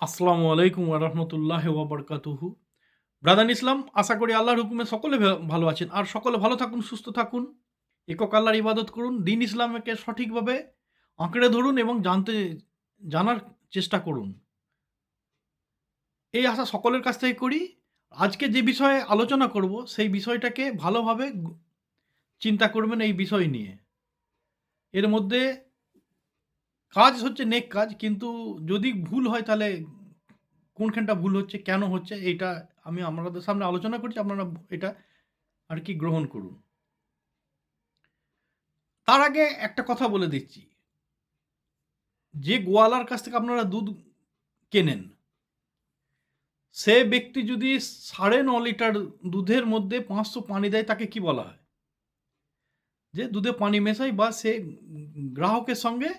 আসসালামু আলাইকুম ওয়া রাহমাতুল্লাহি ওয়া বারাকাতুহু। ব্রাদার ইসলাম, আশা করি আল্লাহর হুকুমে সকলে ভালো আছেন। আর সকলে ভালো থাকুন, সুস্থ থাকুন। একক আল্লাহর ইবাদত করুন। দ্বীন ইসলামকে সঠিকভাবে আঁকড়ে ধরুন এবং জানার চেষ্টা করুন। এই আশা সকলের কাছ থেকে করি। আজকে যে বিষয়ে আলোচনা করব, সেই বিষয়টাকে ভালোভাবে চিন্তা করবেন এই বিষয় নিয়ে। এর মধ্যে কাজ হচ্ছে নেক কাজ, কিন্তু যদি ভুল হয় তাহলে কোনখানটা ভুল হচ্ছে, কেন হচ্ছে, এইটা আমি আপনাদের সামনে আলোচনা করছি। আপনারা এটা আর কি গ্রহণ করুন। তার আগে একটা কথা বলে দিচ্ছি, যে গোয়ালার কাছ থেকে আপনারা দুধ কেনেন, সে ব্যক্তি যদি 9.5 লিটার দুধের মধ্যে 500 পানি দেয়, তাকে কি বলা হয়? যে দুধে পানি মেশায়, বা সে গ্রাহকের সঙ্গে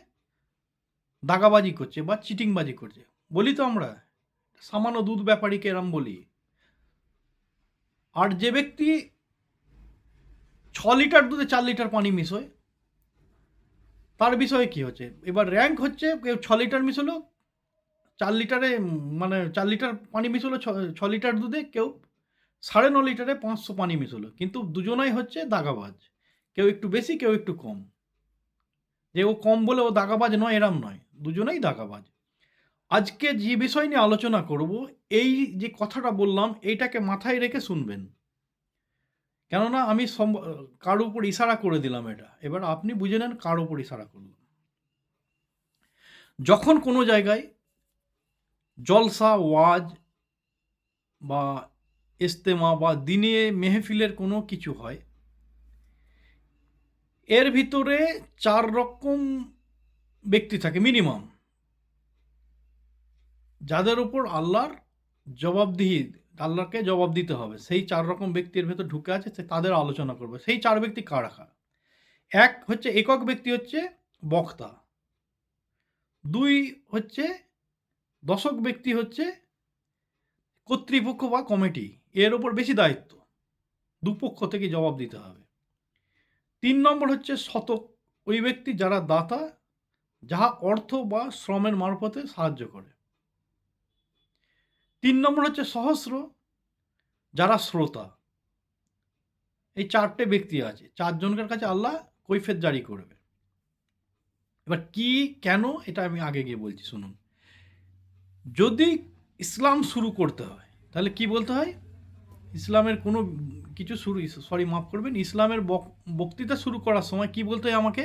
দাগাবাজি করছে বা চিটিংবাজি করছে। বলি তো আমরা, সামান্য দুধ ব্যাপারীকে এরম বলি। আর যে ব্যক্তি 6 লিটার দুধে 4 লিটার পানি মিশোয়, তার বিষয়ে কি হচ্ছে? এবার র‍্যাঙ্ক হচ্ছে, কেউ 6 লিটার মিশালো 4 লিটারে, মানে 4 লিটার পানি মিশালো 6 লিটার দুধে, কেউ 9.5 লিটারে 500 পানি মিশালো। কিন্তু দুজনাই হচ্ছে দাগাবাজ। কেউ একটু বেশি, কেউ একটু কম। যে ও কম বলে ও দাগাবাজ নয়, এরম নয়। দুজনেই দাগাবাজ। আজকে যে বিষয় নিয়ে আলোচনা করব, এই যে কথাটা বললাম, এইটাকে মাথায় রেখে শুনবেন। কেননা আমি কারো উপর ইশারা করে দিলাম এটা। এবার আপনি বুঝে নেন কার উপর ইশারা করলাম। যখন কোনো জায়গায় জলসা, ওয়াজ বা ইজতেমা বা দিনে মেহফিলের কোনো কিছু হয়, এর ভিতরে 4 রকম ব্যক্তি থাকে মিনিমাম, যাদের উপর আল্লাহকে জবাব দিতে হবে। সেই 4 রকম ব্যক্তির ভেতর ঢুকে আছে, তাদের আলোচনা করবে। সেই 4 ব্যক্তি কারা? এক হচ্ছে একক ব্যক্তি, হচ্ছে বক্তা। 2 হচ্ছে দশক ব্যক্তি, হচ্ছে কর্তৃপক্ষ বা কমিটি। এর উপর বেশি দায়িত্ব, দুপক্ষ থেকে জবাব দিতে হবে। 3 নম্বর হচ্ছে শতক, ওই ব্যক্তি যারা দাতা, যাহা অর্থ বা শ্রমের মারফতে সাহায্য করে। 3 নম্বর হচ্ছে সহস্র, যারা শ্রোতা। এই 4টে ব্যক্তি আছে। 4 জনের কাছে আল্লাহ কৈফিয়ত জারি করবে। এবার কি, কেন, এটা আমি আগে গিয়ে বলছি, শুনুন। যদি ইসলাম শুরু করতে হয়, তাহলে কি বলতে হয়? ইসলামের কোনো কিছু মাফ করবেন, ইসলামের বক্তৃতা শুরু করার সময় কি বলতে হয় আমাকে?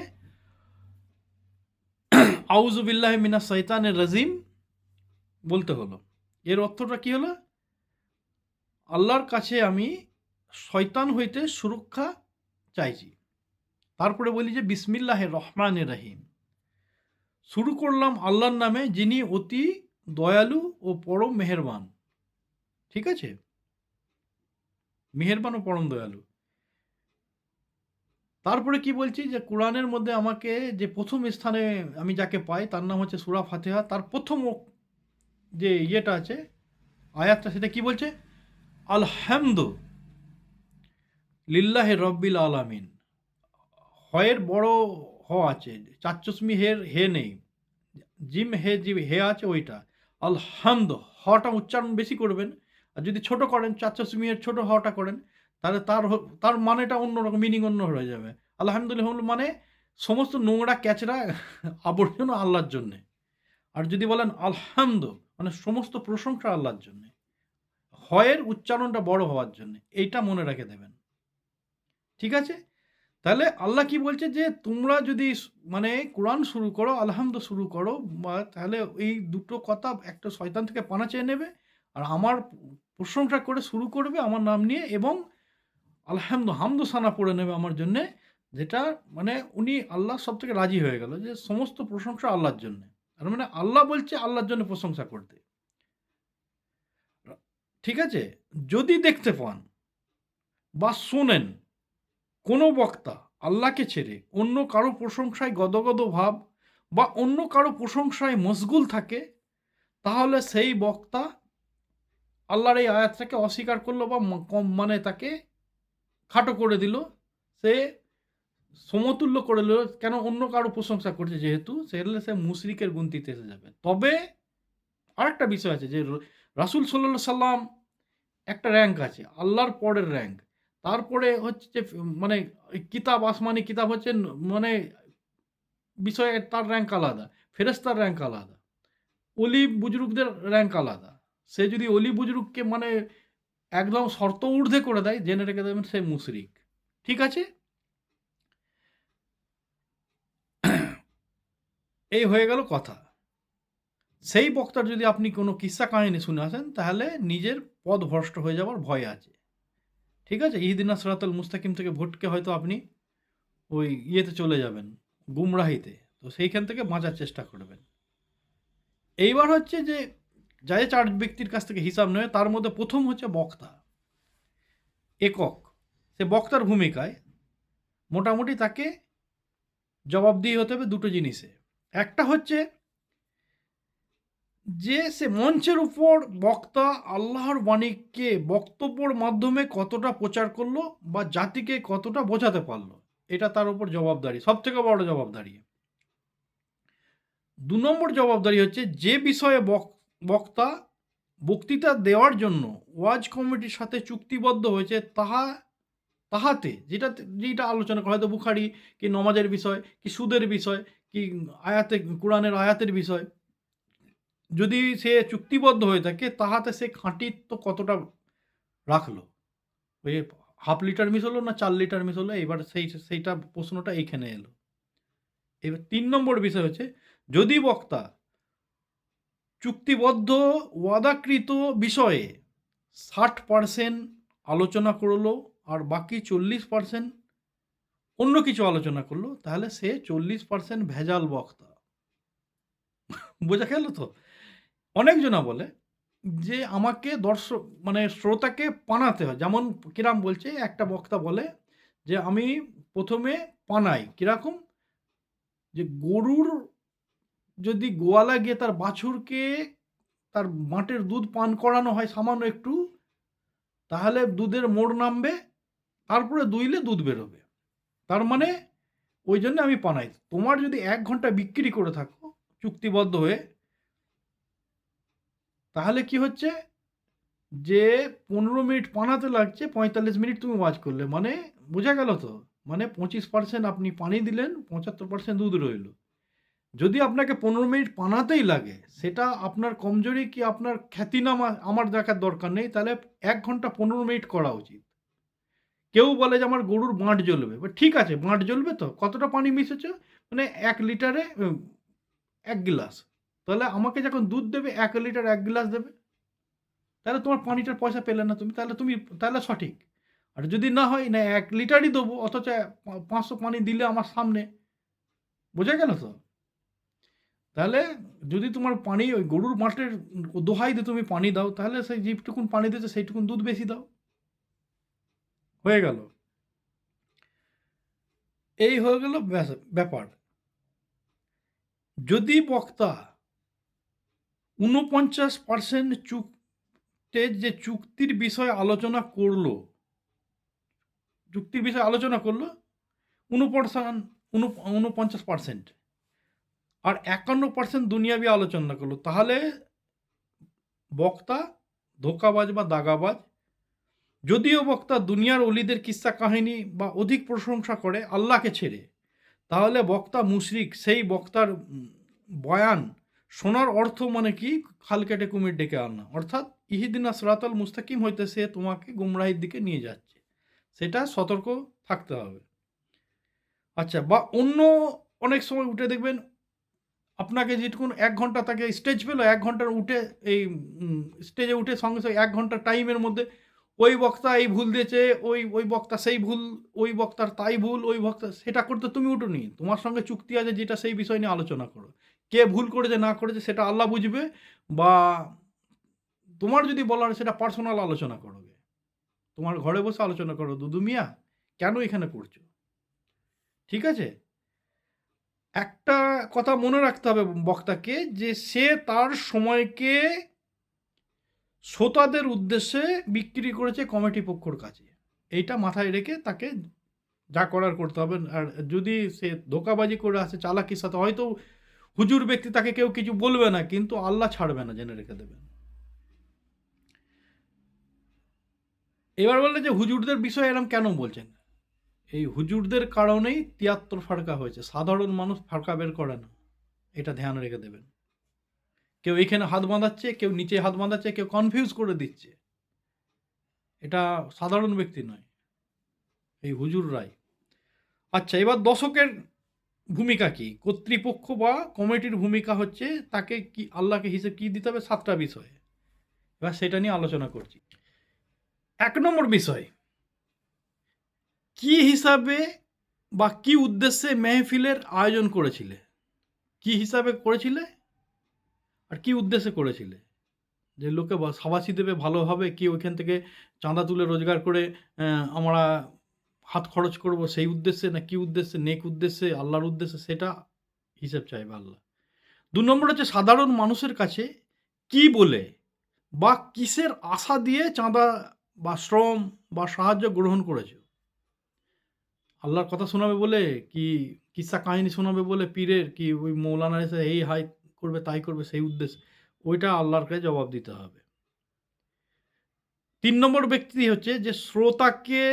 আউযু বিল্লাহি মিনাশ শাইতানির রাজিম বলতে হলো। এর অর্থটা কি হলো? আল্লাহর কাছে আমি শয়তান হইতে সুরক্ষা চাইছি। তারপরে বলি যে বিসমিল্লাহির রহমানির রহিম। শুরু করলাম আল্লাহর নামে, যিনি অতি দয়ালু ও পরম মেহেরবান। ঠিক আছে? মেহেরবান ও পরম দয়ালু। তারপরে কি বলছি, যে কোরআনের মধ্যে আমাকে যে প্রথম স্থানে আমি যাকে পাই, তার নাম হচ্ছে সূরা ফাতিহা। তার প্রথম যে ইয়েটা আছে, আয়াতটা, সেটা কি বলছে? আলহামদু লিল্লাহি রব্বিল আলামিন। হয়ের বড় হ আছে, চাচ্চুস্মি হে নেই, জিম হে আছে ওইটা। আলহামদ, হটা উচ্চারণ বেশি করবেন। আর যদি ছোট করেন, চাচ্চুস্মি এর ছোট হটা করেন, তাহলে তার মানেটা অন্যরকম, মিনিং অন্য হয়ে যাবে। আলহামদুলিল্লাহ মানে সমস্ত নোংরা ক্যাচরা আবর্জনা আল্লাহর জন্যে। আর যদি বলেন আলহামদ, মানে সমস্ত প্রশংসা আল্লাহর জন্যে। হয়ের উচ্চারণটা বড় হওয়ার জন্য। এইটা মনে রেখে দেবেন। ঠিক আছে? তাহলে আল্লাহ কি বলছে, যে তোমরা যদি মানে কোরআন শুরু করো, আলহামদ শুরু করো, বা তাহলে এই দুটো কথা, একটা শয়তান থেকে পানা চেয়ে নেবে, আর আমার প্রশংসা করে শুরু করবে আমার নাম নিয়ে, এবং হামদ সানা পড়ে নেবে আমার জন্যে, যেটা মানে উনি আল্লাহ সব থেকে রাজি হয়ে গেল, যে সমস্ত প্রশংসা আল্লাহর জন্যে। আর মানে আল্লাহ বলছে আল্লাহর জন্য প্রশংসা করতে। ঠিক আছে? যদি দেখতে পান বা শোনেন কোনো বক্তা আল্লাহকে ছেড়ে অন্য কারো প্রশংসায় গদগদ ভাব বা অন্য কারো প্রশংসায় মশগুল থাকে, তাহলে সেই বক্তা আল্লাহর এই আয়াতটাকে অস্বীকার করলো, বা কম মানে তাকে খাটো করে দিল, সে সমতুল্য করে দিল। কেন? অন্য কারো প্রশংসা করছে যেহেতু, সেগুলো সে মুশরিকের গুনতিতে এসে যাবে। তবে আরেকটা বিষয় আছে যে রাসূল সাল্লাল্লাহু আলাইহি সাল্লাম একটা র‍্যাংক আছে। আল্লাহর পরের র‍্যাংক। তারপরে হচ্ছে যে মানে কিতাব, আসমানি কিতাব হচ্ছে মানে বিষয়ে তার র‍্যাংক আলাদা। ফেরেশতার র‍্যাংক আলাদা। অলি বুজরুকদের র‍্যাংক আলাদা। সে যদি অলি বুজরুককে মানে একদম শর্ত ঊর্ধ্বে করে দেয়, জেনে রেখে দেবেন সে মুশরিক। ঠিক আছে? এই হয়ে গেল কথা। সেই বক্তার যদি আপনি কোনো কিস্সা কাহিনী শুনে আসেন, তাহলে নিজের পথ ভ্রষ্ট হয়ে যাওয়ার ভয় আছে। ঠিক আছে? ইহদিনাস সিরাতাল মুস্তাকিম থেকে ভটকে হয়তো আপনি ওই ইয়েতে চলে যাবেন, গুমরাহিতে। তো সেইখান থেকে বাঁচার চেষ্টা করবেন। এইবার হচ্ছে যে, যে ৪ ব্যক্তির কাছ থেকে হিসাব নেবে, তার মধ্যে ১ম হচ্ছে বক্তা। একক। সে বক্তার ভূমিকায় মোটামুটি তাকে জবাবদিহি হতে হবে ২ টো জিনিসে। একটা হচ্ছে যে সে মঞ্চের উপর বক্তা আল্লাহর বাণীকে বক্তব্যর মাধ্যমে কতটা প্রচার করলো বা জাতিকে কতটা বোঝাতে পারলো। এটা তার উপর জবাবদারি। সবথেকে বড় জবাবদারি। ২ নম্বর জবাবদারি হচ্ছে যে বিষয়ে বক্তা বক্তৃতা দেওয়ার জন্য ওয়াজ কমিটির সাথে চুক্তিবদ্ধ হয়েছে তাহাতে যেটা আলোচনা করা হয়তো বুখারী কি নমাজের বিষয়, কি সুদের বিষয়, কি কোরআনের আয়াতের বিষয়। যদি সে চুক্তিবদ্ধ হয়ে থাকে তাহাতে সে খাঁটিত্ব কতটা রাখলো। ওই হাফ লিটার মিস হলো না ৪ লিটার মিস হলো, এবার সেইটা প্রশ্নটা এইখানে এলো। এবার ৩ নম্বর বিষয় হচ্ছে যদি বক্তা চুক্তিবদ্ধ ওয়াদাকৃত বিষয়ে ৬০% আলোচনা করলো আর বাকি ৪০% অন্য কিছু আলোচনা করলো, তাহলে সে ৪০% ভেজাল বক্তা। বোঝা গেল তো? অনেকজনা বলে যে আমাকে মানে শ্রোতাকে পানাতে হয়। যেমন কিরাম বলছে, একটা বক্তা বলে যে আমি ১ম এ পানাই। কিরকম? যে গরুর যদি গোয়ালা গিয়ে তার বাছুরকে তার মাঠের দুধ পান করানো হয় সামান্য একটু, তাহলে দুধের মোড় নামবে, তারপরে দুইলে দুধ বেরোবে। তার মানে ওইজন্য আমি পানাই। তোমার যদি ১ ঘন্টা বিক্রি করে থাকো চুক্তিবদ্ধ হয়ে, তাহলে কি হচ্ছে যে ১৫ মিনিট পানাতে লাগছে, ৪৫ মিনিট তুমি ওয়াজ করলে। মানে বোঝা গেল তো? মানে ২৫% আপনি পানি দিলেন, ৭৫% দুধ রইল। যদি আপনাকে ১৫ মিনিট পানাতেই লাগে, সেটা আপনার কমজোরি কি আপনার খ্যাতিনামা আমার দেখার দরকার নেই। তাহলে ১ ঘন্টা ১৫ মিনিট করা উচিত। কেউ বলে যে আমার গরুর বাঁট জ্বলবে। ঠিক আছে, বাঁট জ্বলবে তো? কতটা পানি মিশিয়েছ? মানে ১ লিটারে ১ গিলাস। তাহলে আমাকে যখন দুধ দেবে ১ লিটার ১ গিলাস দেবে। তাহলে তোমার পানিটার পয়সা পেলে না তুমি। তাহলে সঠিক। আর যদি না হয় না ১ লিটারই দেবো, অথচ ৫০০ পানি দিলে আমার সামনে। বোঝা গেল তো? তাহলে যদি তোমার পানি ওই গরুর মাঠের দোহাই দিয়ে তুমি পানি দাও, তাহলে সেই যেটুকুন পানি দিয়েছে সেইটুকুন দুধ বেশি দাও। হয়ে গেল। এই হয়ে গেল ব্যাপার। যদি বক্তা ৪৯% যে চুক্তির বিষয়ে আলোচনা করলো, ৪৯% আর ৫১% দুনিয়াবি আলোচনা করলো, তাহলে বক্তা ধোঁকাবাজ বা দাগাবাজ। যদিও বক্তা দুনিয়ার অলিদের কিস্সা কাহিনী বা অধিক প্রশংসা করে আল্লাহকে ছেড়ে, তাহলে বক্তা মুশরিক। সেই বক্তার বয়ান শোনার অর্থ মানে কি? খাল কেটে কুমির ডেকে আনা। অর্থাৎ ইহদিনাস সিরাতাল মুস্তাকিম হইতে সে তোমাকে গুমরাহির দিকে নিয়ে যাচ্ছে। সেটা সতর্ক থাকতে হবে। আচ্ছা, বা অন্য অনেক সময় উঠে দেখবেন আপনাকে যেটুকুন ১ ঘন্টা তাকে স্টেজ পেল, ১ ঘন্টার উঠে এই স্টেজে উঠে সঙ্গে ১ ঘন্টার টাইমের মধ্যে ওই বক্তা এই ভুল দিয়েছে, ওই বক্তা সেই ভুল, ওই বক্তার তাই ভুল, ওই বক্তা সেটা করতে তুমি উঠোনি। তোমার সঙ্গে চুক্তি আছে যেটা, সেই বিষয় নিয়ে আলোচনা করো। কে ভুল করেছে না করেছে সেটা আল্লাহ বুঝবে, বা তোমার যদি বলার হয় সেটা পার্সোনাল আলোচনা করবে। তোমার ঘরে বসে আলোচনা করো, দুদু মিয়া কেন এখানে করছো? ঠিক আছে? একটা কথা মনে রাখতে হবে বক্তাকে, যে সে তার সময়কে শ্রোতাদের উদ্দেশ্যে বিক্রি করেছে কমিটি পক্ষর কাছে। এইটা মাথায় রেখে তাকে যা করার করতে হবে। আর যদি সে ধোঁকাবাজি করে আসে চালাকির সাথে, হয়তো হুজুর ব্যক্তি, তাকে কেউ কিছু বলবে না, কিন্তু আল্লাহ ছাড়বে না, জেনে রেখে দেবেন। এবার বললে যে হুজুরদের বিষয়ে এরম কেন বলছেন? এই হুজুরদের কারণেই ৭৩ ফারকা হয়েছে। সাধারণ মানুষ ফারকা বের করে না। এটা ধ্যান রেখে দেবেন। কেউ এখানে হাত বাঁধাচ্ছে, কেউ নিচে হাত বাঁধাচ্ছে, কেউ কনফিউজ করে দিচ্ছে। এটা সাধারণ ব্যক্তি নয়, এই হুজুররাই। আচ্ছা, এবার দশকের ভূমিকা কি? কর্তৃপক্ষ বা কমিটির ভূমিকা হচ্ছে তাকে কি, আল্লাহকে হিসেব কি দিতে হবে? ৭টা বিষয়ে। এবার সেটা নিয়ে আলোচনা করছি। ১ নম্বর বিষয়, কি হিসাবে বা কি উদ্দেশ্যে মেহফিলের আয়োজন করেছিলে? কি হিসাবে করেছিলে আর কি উদ্দেশ্যে করেছিলে? যে লোকে শাবাশি দেবে ভালোভাবে, কি ওইখান থেকে চাঁদা তুলে রোজগার করে আমরা হাত খরচ করব সেই উদ্দেশ্যে, না কি উদ্দেশ্যে, নেক উদ্দেশ্যে, আল্লাহর উদ্দেশ্যে, সেটা হিসেব চাইবে আল্লাহ। ২ নম্বর হচ্ছে সাধারণ মানুষের কাছে কি বলে বা কিসের আশা দিয়ে চাঁদা বা শ্রম বা সাহায্য গ্রহণ করেছ? আল্লাহর কথা শোনাবে বলে, কি কিস্সা কাহিনী শোনাবে বলে পীরের, কি ওই মৌলানা এসে এই হাই করবে তাই করবে সেই উদ্দেশ্যে, ওইটা আল্লাহর কাছে জবাব দিতে হবে। ৩ নম্বর ব্যক্তি হচ্ছে যে শ্রোতাকে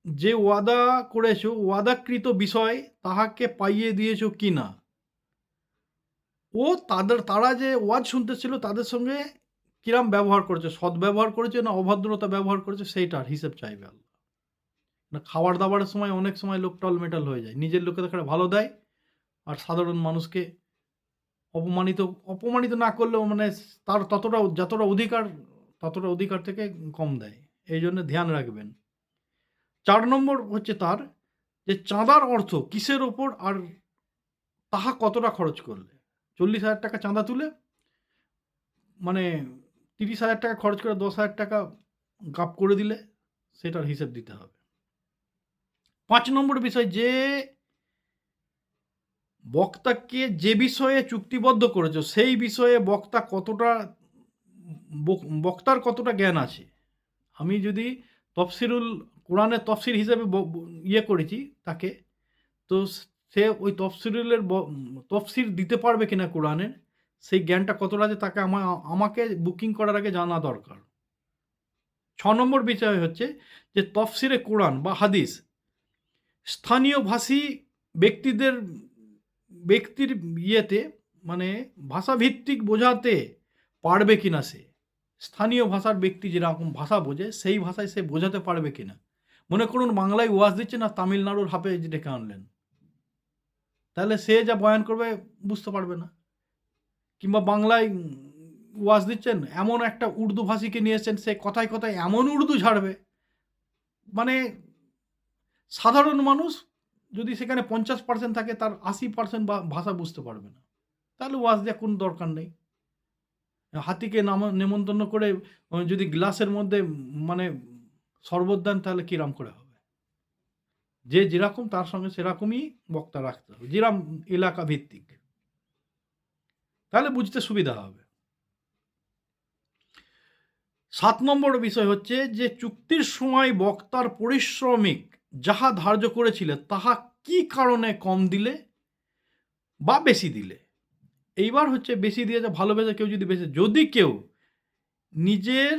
যে ওয়াদা করেছ, ওয়াদাকৃত বিষয় তাহাকে পাইয়ে দিয়েছ কিনা, ও তারা যে ওয়াজ শুনতেছিল তাদের সঙ্গে কিরাম ব্যবহার করেছে, সদ্ব্যবহার করেছে না অভদ্রতা ব্যবহার করেছে, সেইটার হিসেব চাইবে আল্লাহ। না খাবার দাবারের সময় অনেক সময় লোক টলমেটাল হয়ে যায়, নিজের লোকেদের ভালো দেয় আর সাধারণ মানুষকে অপমানিত না করলেও মানে তার যতটা অধিকার থেকে কম দেয়। এই জন্য ধ্যান রাখবেন। ৪ নম্বর হচ্ছে তার যে চাঁদার অর্থ কিসের ওপর আর তাহা কতটা খরচ করলে। ৪০,০০০ টাকা চাঁদা তুলে মানে ৩০,০০০ টাকা খরচ করে ১০,০০০ টাকা গাপ করে দিলে সেটার হিসেব দিতে হবে। ৫ নম্বর বিষয়, যে বক্তাকে যে বিষয়ে চুক্তিবদ্ধ করেছো সেই বিষয়ে বক্তার কতটা জ্ঞান আছে। আমি যদি কোরআনের তফসির হিসেবে করেছি তাকে, তো সে ওই তফসির দিতে পারবে কিনা কোরআনের, সেই জ্ঞানটা কতটা আছে তাকে আমাকে বুকিং করার আগে জানা দরকার। ৬ নম্বর বিষয় হচ্ছে যে তফসিরে কোরআন বা হাদিস স্থানীয় ভাষী ব্যক্তির মানে ভাষাভিত্তিক বোঝাতে পারবে কিনা সে। স্থানীয় ভাষার ব্যক্তি যেরকম ভাষা বোঝে সেই ভাষায় সে বোঝাতে পারবে কিনা। মনে করুন বাংলায় ওয়াজ দিচ্ছে না, তামিলনাড়ুর হাফেজ ডেকে আনলেন, তাহলে সে যা বয়ান করবে বুঝতে পারবে না। কিংবা বাংলায় ওয়াজ দিচ্ছেন, এমন একটা উর্দু ভাষীকে নিয়ে এসছেন, সে কথায় কথায় এমন উর্দু ঝাড়বে, মানে সাধারণ মানুষ যদি সেখানে ৫০% থাকে তার ৮০% ভাষা বুঝতে পারবে না, তাহলে ওয়াজ দেওয়ার কোনো দরকার নেই। হাতিকে নেমন্তন্ন করে যদি গ্লাসের মধ্যে মানে শরবত দেন, তাহলে কিরাম করে হবে? যে যেরকম তার সঙ্গে সেরকমই বক্তা রাখতে হবে, যেরকম এলাকা ভিত্তিক, তাহলে বুঝতে সুবিধা হবে। ৭ নম্বর বিষয় হচ্ছে যে চুক্তির সময় বক্তার পারিশ্রমিক যাহা ধার্য করেছিলে তাহা কি কারণে কম দিলে বা বেশি দিলে। এইবার হচ্ছে বেশি দিয়েছে ভালোবেসে, কেউ যদি কেউ নিজের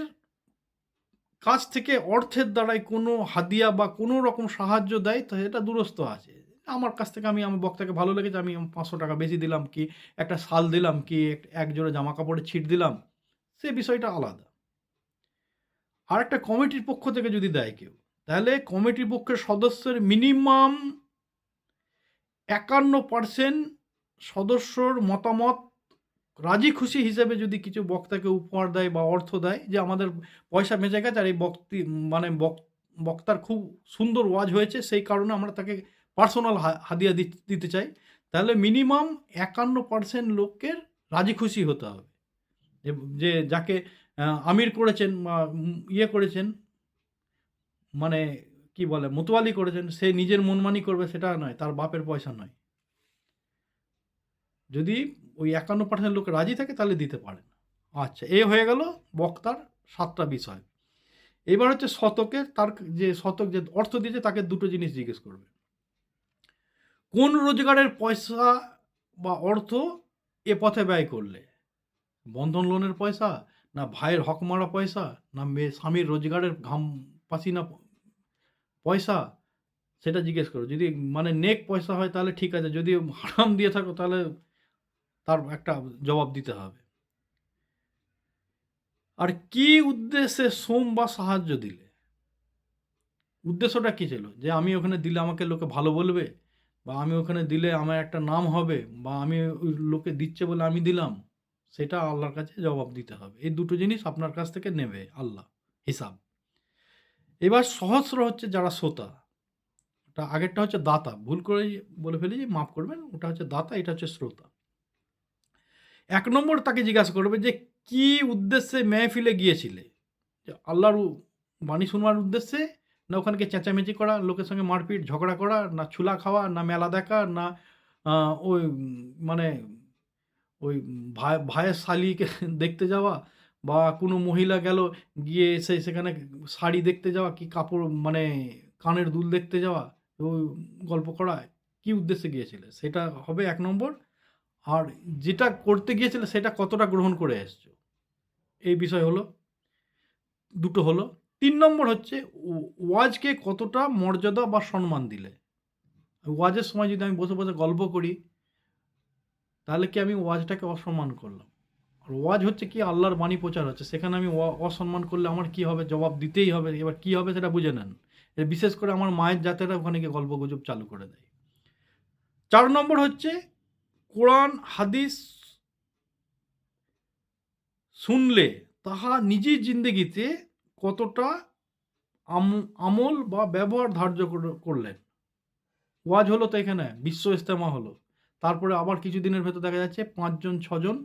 কাছ থেকে অর্থের দ্বারাই কোনো হাদিয়া বা কোনো রকম সাহায্য দেয়, তো এটা দুরস্ত আছে। আমার কাছ থেকে আমার বক্তাকে ভালো লেগেছে, আমি ৫০০ টাকা বেশি দিলাম, কি একটা শাল দিলাম, কি এক জোড়া জামা কাপড়ের ছিট দিলাম, সে বিষয়টা আলাদা। আর একটা কমিটির পক্ষ থেকে যদি দেয় কেউ, তাহলে কমিটির পক্ষের সদস্যের মিনিমাম ৫১% সদস্যর মতামত রাজি খুশি হিসেবে যদি কিছু বক্তাকে উপহার দেয় বা অর্থ দেয়, যে আমাদের পয়সা বেঁচে গেছে আর এই বক্তার খুব সুন্দর ওয়াজ হয়েছে, সেই কারণে আমরা তাকে পার্সোনাল হাদিয়া দিতে চাই, তাহলে মিনিমাম ৫১% লোকের রাজি খুশি হতে হবে। যে যাকে আমির করেছেন বা করেছেন, মানে কি বলে মোতোয়ালি করেছেন, সে নিজের মনমানি করবে সেটা নয়, তার বাপের পয়সা নয়। যদি ওই ৫১% লোক রাজি থাকে তাহলে দিতে পারেন। আচ্ছা, এ হয়ে গেল বক্তার ৭টা বিষয়। এবার হচ্ছে তার যে শতক যে অর্থ দিয়েছে তাকে দুটো জিনিস জিজ্ঞেস করবে। কোন রোজগারের পয়সা বা অর্থ এ পথে ব্যয় করলে? বন্ধন লোনের পয়সা, না ভাইয়ের হক মারা পয়সা, না স্বামীর রোজগারের ঘাম পাসিনা পয়সা? সেটা জিজ্ঞেস করো। যদি মানে নেক পয়সা হয় তাহলে ঠিক আছে। যদি হারাম দিয়ে থাকো তাহলে তার একটা জবাব দিতে হবে। আর কি উদ্দেশ্যে সোম বা সাহায্য দিলে? উদ্দেশ্যটা কি ছিল? যে আমি ওখানে দিলে আমাকে লোকে ভালো বলবে, বা আমি ওখানে দিলে আমার একটা নাম হবে, বা আমি ওই লোকে দিচ্ছে বলে আমি দিলাম। সেটা আল্লাহর কাছে জবাব দিতে হবে। এই দুটো জিনিস আপনার কাছ থেকে নেবে আল্লাহ, হিসাব। এবার সহস্র হচ্ছে যারা শ্রোতা। আগেরটা হচ্ছে দাতা। ভুল করেই বলে ফেলেছি, মাফ করবেন। ওটা হচ্ছে দাতা, এটা হচ্ছে শ্রোতা। ১ নম্বর তাকে জিজ্ঞাসা করবে যে, "কি উদ্দেশ্যে মেহফিলে গিয়েছিলে?" যে আল্লাহর বাণী শোনার উদ্দেশ্যে, না ওখানে গিয়ে চেঁচামেচি করা, লোকের সঙ্গে মারপিট, ঝগড়া করা, না ছুলা খাওয়া, না মেলা দেখা, না আ ওই মানে ওই ভাইয়ের শালিকে দেখতে যাওয়া, বা কোনো মহিলা গেল, গিয়ে সেখানে শাড়ি দেখতে যাওয়া, কি কাপড় মানে কানের দুল দেখতে যাওয়া, ওই গল্প করা। কি উদ্দেশ্যে গিয়েছিলে? সেটা হবে ১ নম্বর। আর যেটা করতে গিয়েছিলে সেটা কতটা গ্রহণ করে এসছো? এই বিষয় হলো, দুটো হলো। ৩ নম্বর হচ্ছে ওয়াজকে কতটা মর্যাদা বা সম্মান দিলে? ওয়াজের সময় যদি আমি বসে, বসে গল্প করি, তাহলে কি আমি ওয়াজটাকে অসম্মান করলাম? আর ওয়াজ হচ্ছে কি, আল্লাহর বাণী প্রচার হচ্ছে। সেখানে আমি অসম্মান করলে আমার কি হবে? জবাব দিতেই হবে। এবার কি হবে সেটা বুঝে নেন। বিশেষ করে আমার মায়ের জাতেরা ওখানে গিয়ে গল্পগুজব চালু করে দেয়। ৪ নম্বর হচ্ছে কোরআন, হাদিস শুনলে তাহা নিজের জিন্দেগিতে কতটা আমল বা ব্যবহার ধার্য করলেন। ওয়াজ হলো তো এখানে, বিশ্ব ইজতেমা হলো। তারপরে আবার কিছুদিনের ভেতর দেখা যাচ্ছে ৫ জন ৬ জন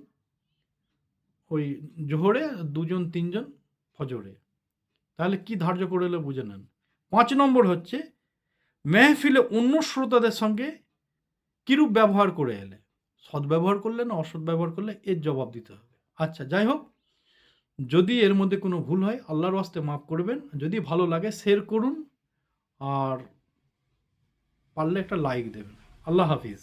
ওই জোহরে, ২ জন ৩ জন ফজরে। তাহলে কি ধার্য করে এলো বুঝে নেন। ৫ নম্বর হচ্ছে মেহফিলে অন্য শ্রোতাদের সঙ্গে কিরূপ ব্যবহার করে এলে? সদ্ব্যবহার করলে না অসৎ ব্যবহার করলে, এর জবাব দিতে হবে। আচ্ছা, যাই হোক, যদি এর মধ্যে কোনো ভুল হয় আল্লাহর ওয়াস্তে মাফ করবেন। যদি ভালো লাগে শেয়ার করুন, আর পারলে একটা লাইক দেবেন। আল্লাহ হাফিজ।